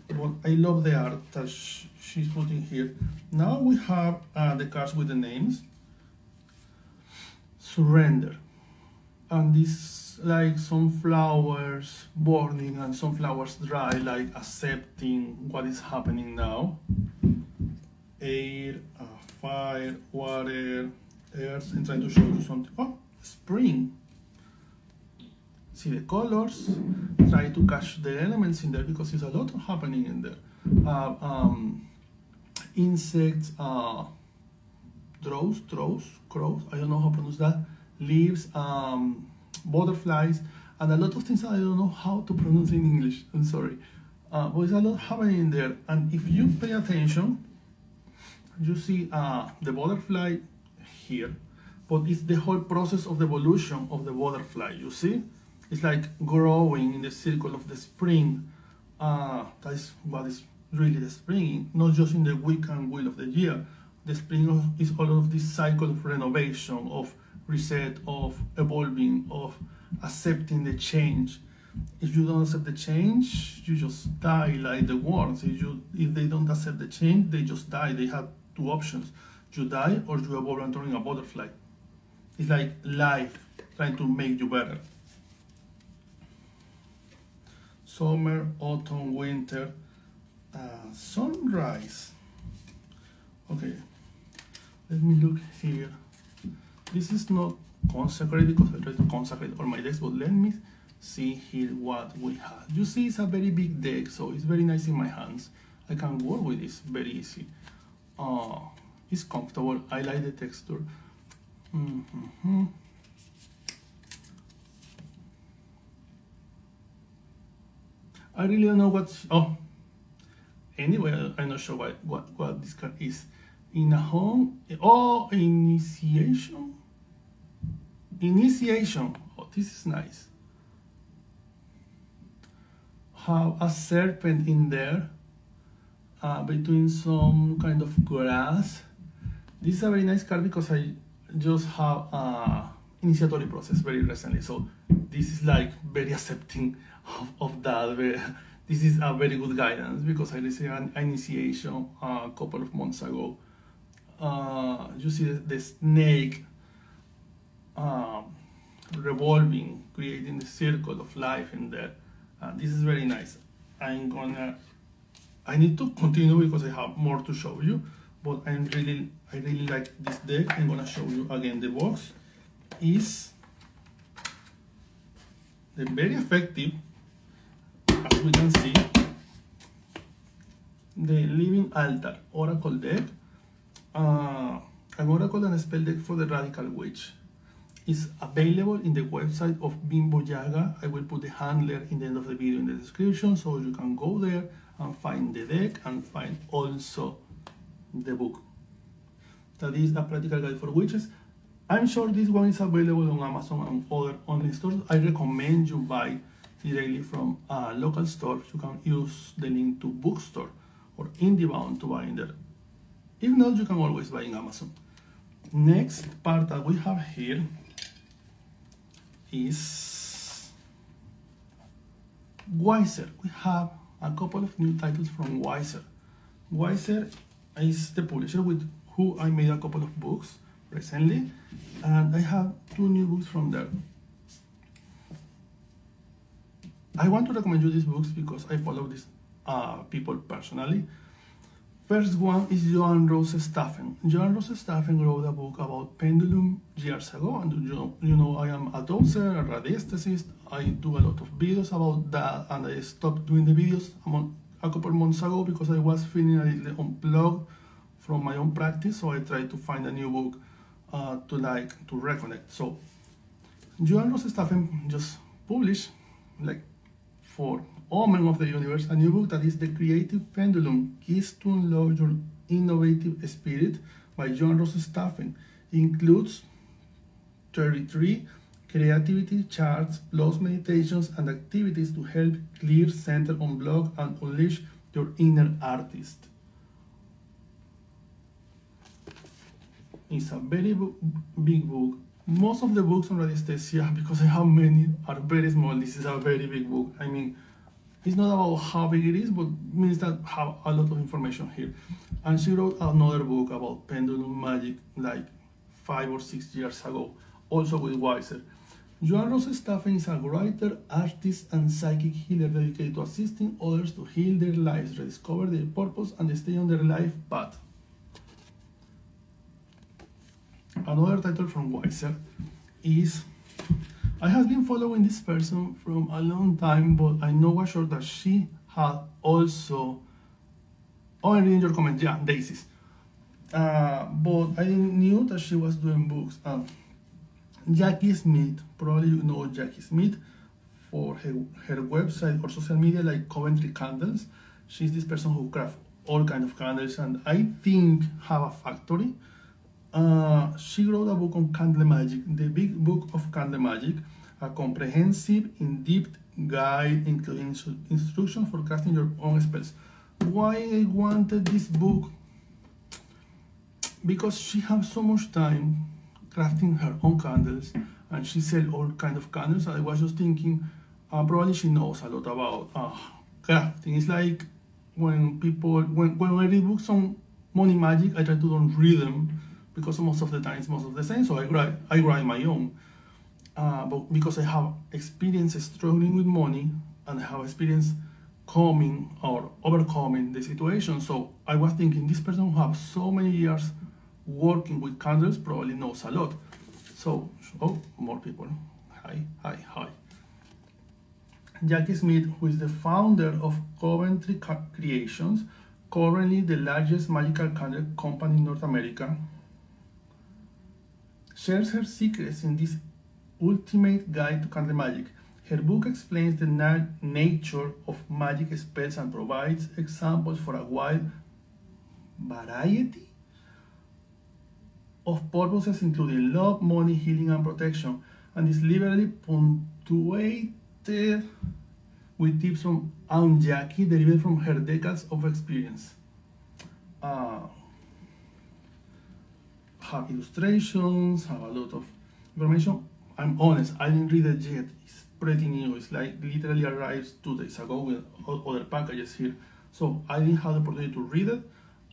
but I love the art that she's putting here. Now we have the cards with the names. Surrender, and this like some flowers burning and some flowers dry, like accepting what is happening now. Air, fire, water, earth, and trying to show you something. Oh, spring. See the colors, try to catch the elements in there, because there's a lot happening in there. Insects, crows, I don't know how to pronounce that, leaves, butterflies, and a lot of things that I don't know how to pronounce in English, I'm sorry. But there's a lot happening in there, and if you pay attention, you see the butterfly here, but it's the whole process of the evolution of the butterfly, you see? It's like growing in the circle of the spring. That is what is really the spring, not just in the week and wheel of the year. The spring is all of this cycle of renovation, of reset, of evolving, of accepting the change. If you don't accept the change, you just die like the worms. If they don't accept the change, they just die. They have two options. You die or you evolve and turn a butterfly. It's like life trying to make you better. Summer, autumn, winter, sunrise. Okay, let me look here. This is not consecrated because I try to consecrate all my decks, but let me see here what we have. You see, it's a very big deck, so it's very nice in my hands. I can work with this very easy. It's comfortable. I like the texture. I really don't know what's. Oh, anyway, I'm not sure what this card is. In a home. Oh, initiation. Initiation. Oh, this is nice. Have a serpent in there between some kind of grass. This is a very nice card because I just have initiatory process very recently, so this is like very accepting of that. This is a very good guidance because I received an initiation a couple of months ago. You see the snake revolving, creating the circle of life in there. This is very nice. I need to continue because I have more to show you, but I really like this deck. I'm gonna show you again. The box is very effective, as we can see. The Living Altar Oracle deck, an Oracle and a spell deck for the Radical Witch. Is available in the website of Bimbo Yaga. I will put the handler in the end of the video in the description, so you can go there and find the deck and find also the book. That is a practical guide for witches. I'm sure this one is available on Amazon and other online stores. I recommend you buy directly from a local store. You can use the link to bookstore or IndieBound to buy in there. If not, you can always buy in Amazon. Next part that we have here is Weiser. We have a couple of new titles from Weiser. Weiser is the publisher with who I made a couple of books recently, and I have 2 new books from there. I want to recommend you these books because I follow these people personally. First one is Joan Rose Staffen. Joan Rose Staffen wrote a book about pendulum years ago, and you know I am a dozer, a radiesthetist. I do a lot of videos about that, and I stopped doing the videos a couple months ago because I was feeling a little unplugged from my own practice, so I tried to find a new book to reconnect. So Joan Rose Staffen just published, like, for Omen of the Universe, a new book that is The Creative Pendulum, Keys to Unlock Your Innovative Spirit by Joan Rose Staffen. It includes 33 creativity charts plus meditations and activities to help clear, center, unblock, and unleash your inner artist. It's a very big book. Most of the books on radiesthesia, because I have many, are very small. This is a very big book. I mean, it's not about how big it is, but it means that have a lot of information here. And she wrote another book about pendulum magic like 5 or 6 years ago, also with Weiser. Joan Rose Staffen is a writer, artist, and psychic healer dedicated to assisting others to heal their lives, rediscover their purpose, and stay on their life path. Another title from Weiser is, I have been following this person from a long time, but I know for sure that she had also, oh, I'm reading your comment, yeah, Daisies. But I knew that she was doing books. Jackie Smith, probably you know Jackie Smith for her website or social media like Coventry Candles. She's this person who crafts all kinds of candles, and I think have a factory. She wrote a book on candle magic, the Big Book of Candle Magic, a comprehensive, in-depth guide including instructions for casting your own spells. Why I wanted this book? Because she has so much time crafting her own candles, and she sells all kind of candles. I was just thinking, probably she knows a lot about crafting. It's like when I read books on money magic, I try to don't read them because most of the time it's most of the same. So I write my own. But because I have experience struggling with money and I have experience coming or overcoming the situation, so I was thinking this person who has so many years working with candles probably knows a lot. So, oh, more people. Hi. Jackie Smith, who is the founder of Coventry Creations, currently the largest magical candle company in North America, shares her secrets in this ultimate guide to candle magic. Her book explains the nature of magic spells and provides examples for a wide variety of purposes including love, money, healing, and protection, and is liberally punctuated with tips from Aunt Jackie derived from her decades of experience. Have illustrations, have a lot of information. I'm honest, I didn't read it yet. It's pretty new. It's like literally arrived 2 days ago with other packages here. So I didn't have the opportunity to read it.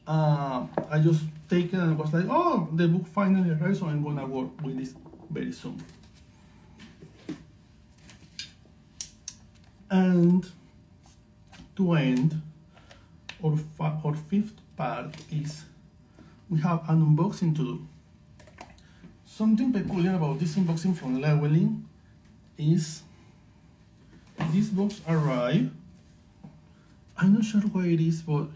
I just take it and was like, oh, the book finally arrived, so I'm gonna work with this very soon. And to end, our fifth part is we have an unboxing to do. Something peculiar about this unboxing from Llewellyn is this box arrived. I'm not sure why it is, but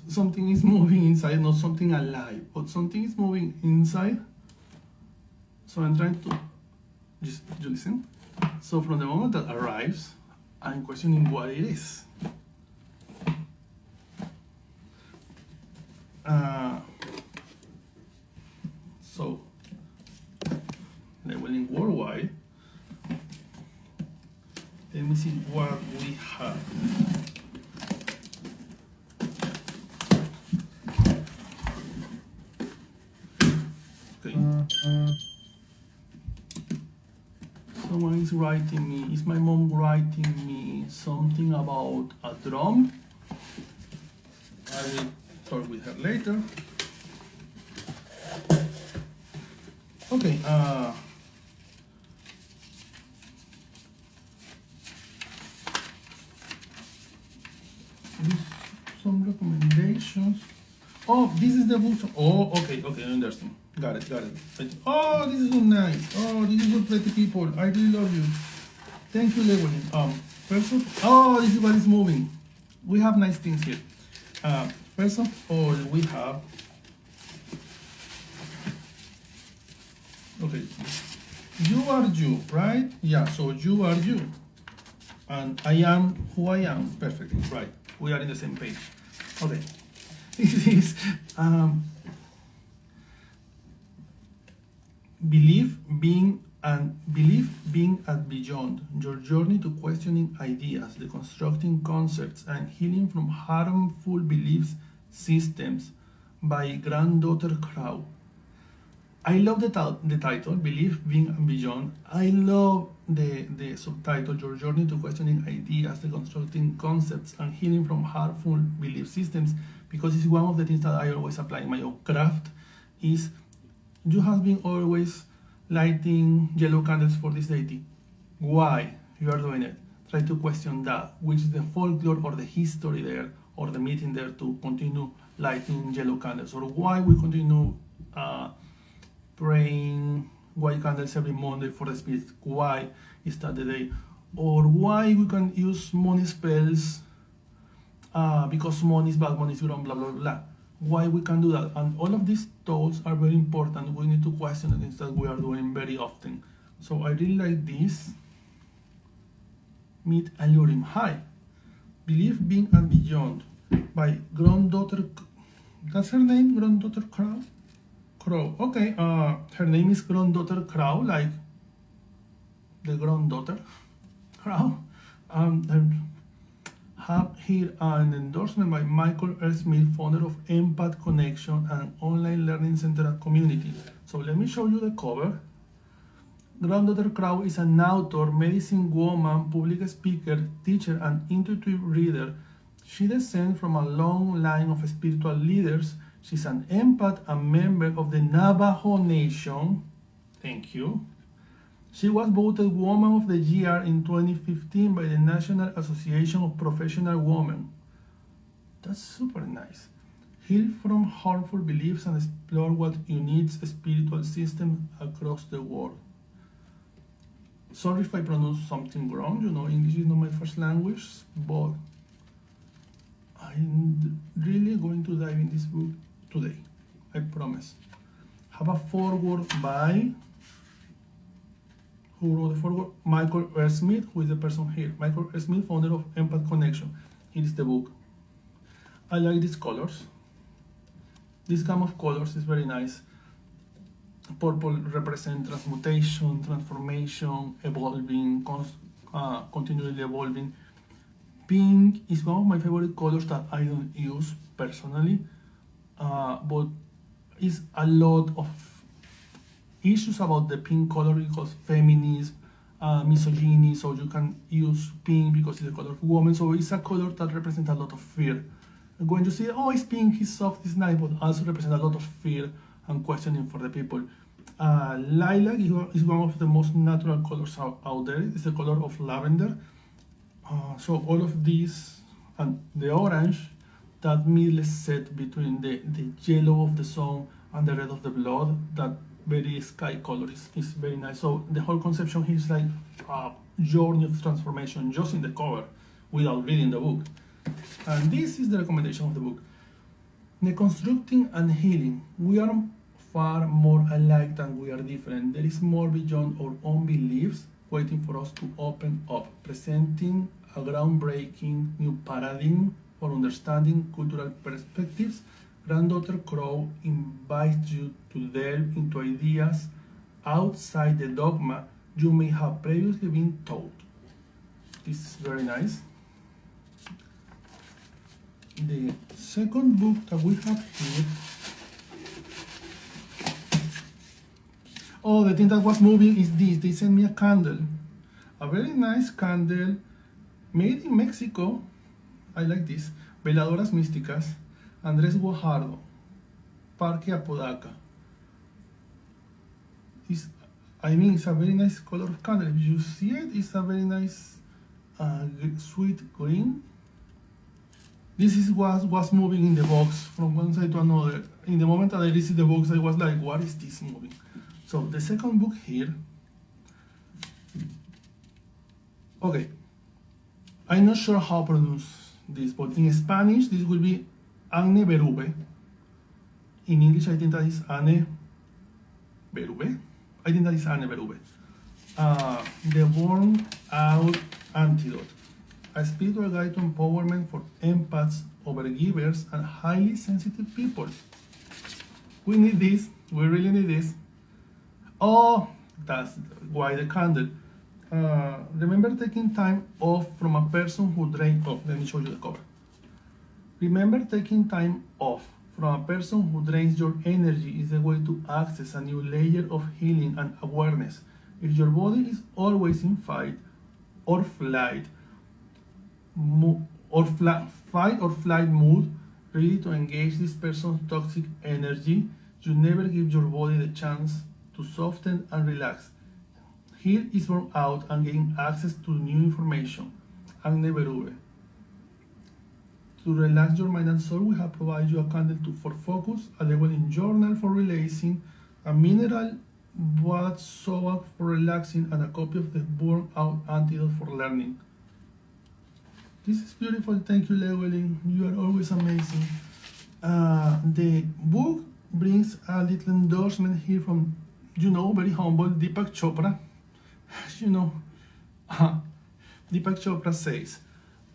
something is moving inside, not something alive, but something is moving inside. So I'm trying to just listen. So from the moment that arrives, I'm questioning what it is. So Llewellyn Worldwide. Let me see what we have. Someone is writing me. Is my mom writing me something about a drum? I will talk with her later. Okay. Some recommendations. Oh, this is the book. Oh, okay, I understand. Got it. Oh, this is so nice. Oh, this is so pretty people. I really love you. Thank you, Llewellyn. First of all, this is what is moving. We have nice things here. First of all, we have. Okay, you are you, right? Yeah. So you are you, and I am who I am. Perfect. Right. We are in the same page. Okay. This is belief, being, and beyond. Your journey to questioning ideas, deconstructing concepts, and healing from harmful beliefs systems by Granddaughter Crow. I love the title, Belief, Being, and Beyond. I love the subtitle, Your Journey to Questioning Ideas, Deconstructing Concepts, and Healing from Harmful Belief Systems, because it's one of the things that I always apply in my own craft, is you have been always lighting yellow candles for this deity. Why you are doing it? Try to question that, which is the folklore or the history there, or the meeting there to continue lighting yellow candles, or why we continue praying white candles every Monday for the spirits. Why is that the day? Or why we can use money spells because money is bad, money is good, blah, blah, blah. Why we can do that? And all of these thoughts are very important. We need to question the things that we are doing very often. So I really like this. Meet Alluring. Hi. Belief, Being, and Beyond by Granddaughter. That's her name? Granddaughter Crow? Crow. Okay, her name is Granddaughter Crow, like the granddaughter Crow. I have here an endorsement by Michael R. Smith, founder of Empath Connection, an online learning center and community. So let me show you the cover. Granddaughter Crow is an author, medicine woman, public speaker, teacher, and intuitive reader. She descends from a long line of spiritual leaders. She's an empath and member of the Navajo Nation. Thank you. She was voted Woman of the Year in 2015 by the National Association of Professional Women. That's super nice. Heal from harmful beliefs and explore what unites spiritual systems across the world. Sorry if I pronounce something wrong, you know, English is not my first language, but I'm really going to dive in this book today, I promise. Have a foreword by, who wrote the foreword? Michael R. Smith, who is the person here. Michael R. Smith, founder of Empath Connection. Here is the book. I like these colors. This gamut of colors is very nice. Purple represents transmutation, transformation, evolving, continually evolving. Pink is one of my favorite colors that I don't use personally, but it's a lot of issues about the pink color because feminism, misogyny, so you can use pink because it's the color of woman, so it's a color that represents a lot of fear. When you say, oh, it's pink, it's soft, it's nice, but also represents a lot of fear and questioning for the people. Lilac is one of the most natural colors out there. It's the color of lavender. So all of these, and the orange, that middle set between the yellow of the sun and the red of the blood, that very sky color is very nice. So the whole conception here is like a journey of transformation just in the cover without reading the book. And this is the recommendation of the book. Deconstructing and healing. We are far more alike than we are different. There is more beyond our own beliefs waiting for us to open up, presenting a groundbreaking new paradigm for understanding cultural perspectives. Granddaughter Crow invites you to delve into ideas outside the dogma you may have previously been taught. This is very nice. The second book that we have here. Oh, the thing that was moving is this. They sent me a candle. A very nice candle made in Mexico. I like this. Veladoras Místicas. Andrés Guajardo. Parque Apodaca. It's a very nice color of candle. If you see it, it's a very nice sweet green. This is what was moving in the box from one side to another. In the moment that I received the box, I was like, what is this moving? So the second book here, okay, I'm not sure how to pronounce this, but in Spanish, this will be Anne Berube. In English, I think that is Anne Berube. I think that is Anne Berube. The Worn Out Antidote. A spiritual guide to empowerment for empaths, overgivers, and highly sensitive people. We need this. We really need this. Oh, that's why the candle. Remember taking time off from a person who drains. Oh, let me show you the cover. Remember taking time off from a person who drains your energy is a way to access a new layer of healing and awareness. If your body is always in fight or flight, fight or flight mood, ready to engage this person's toxic energy, you never give your body the chance to soften and relax. Here is burn out and gain access to new information. Anne Berube. To relax your mind and soul, we have provided you a candle for focus, a Llewellyn journal for releasing, a mineral bath soak for relaxing, and a copy of the burn out antidote for learning. This is beautiful. Thank you, Llewellyn. You are always amazing. The book brings a little endorsement here from, very humble Deepak Chopra. Deepak Chopra says,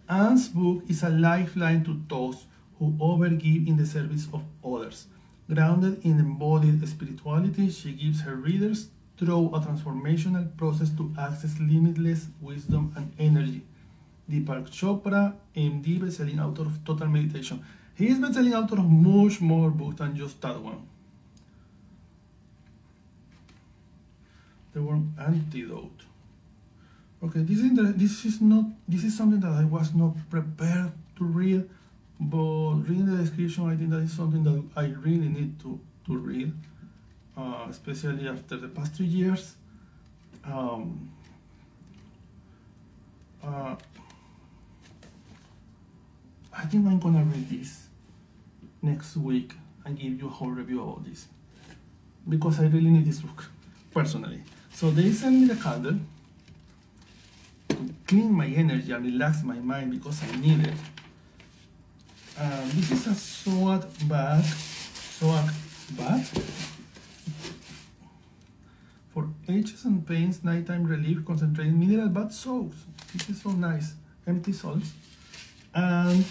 Anne's book is a lifeline to those who overgive in the service of others. Grounded in embodied spirituality, she gives her readers through a transformational process to access limitless wisdom and energy. Deepak Chopra, MD, best-selling author of Total Meditation. He is best-selling author of much more books than just that one. The word antidote. Okay, this is something that I was not prepared to read, but reading the description, I think that is something that I really need to read, especially after the past 3 years. I think I'm gonna read this next week and give you a whole review about this, because I really need this book, personally. So they sent me the candle to clean my energy and relax my mind because I need it. This is a swag bag for aches and pains, nighttime relief, concentrated mineral bath soaks. This is so nice, empty salts. And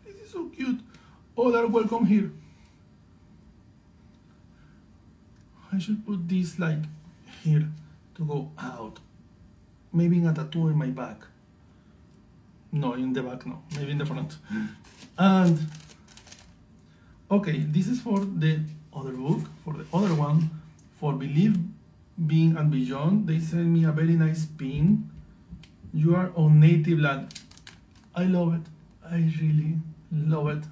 this is so cute. All are welcome here. I should put this like here to go out. Maybe in a tattoo in my back. No, in the back, no. Maybe in the front. And okay, this is for the other book. For the other one, for Believe, Being and Beyond, they sent me a very nice pin. You are on native land. I love it. I really love it.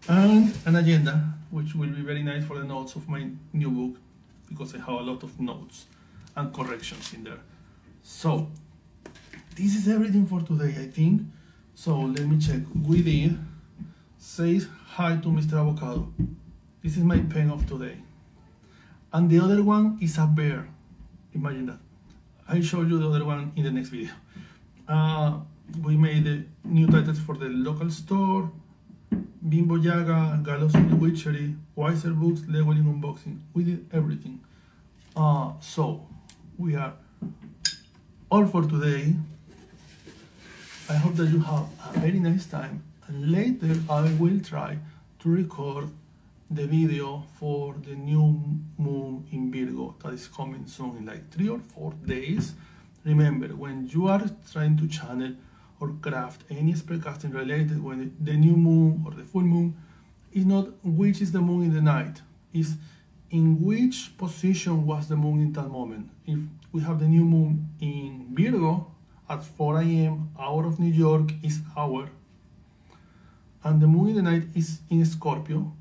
And an agenda, which will be very nice for the notes of my new book, because I have a lot of notes and corrections in there. So this is everything for today, I think. So let me check. Guidi says hi to Mr. Avocado. This is my pen of today. And the other one is a bear. Imagine that. I'll show you the other one in the next video. We made the new titles for the local store, Bimbo Yaga, Gallows in the Witchery, Weiser Books, Llewellyn Unboxing. We did everything. So we are all for today. I hope that you have a very nice time, and later I will try to record the video for the new moon in Virgo that is coming soon in like 3 or 4 days. Remember, when you are trying to channel or craft any spellcasting related, when the new moon or the full moon is not which is the moon in the night, is in which position was the moon in that moment. If we have the new moon in Virgo at 4 a.m. hour of New York is hour, and the moon in the night is in Scorpio,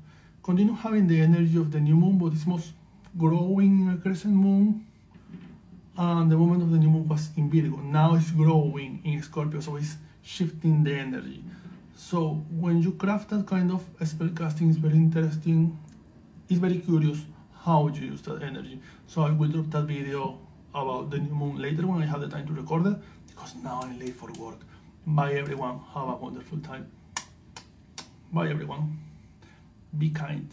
continue having the energy of the new moon, but it's most growing in a crescent moon, and the moment of the new moon was in Virgo. Now it's growing in Scorpio, so it's shifting the energy. So when you craft that kind of spellcasting, it's very interesting, it's very curious how you use that energy. So I will drop that video about the new moon later when I have the time to record it, because now I'm late for work. Bye everyone, have a wonderful time. Bye everyone. Be kind.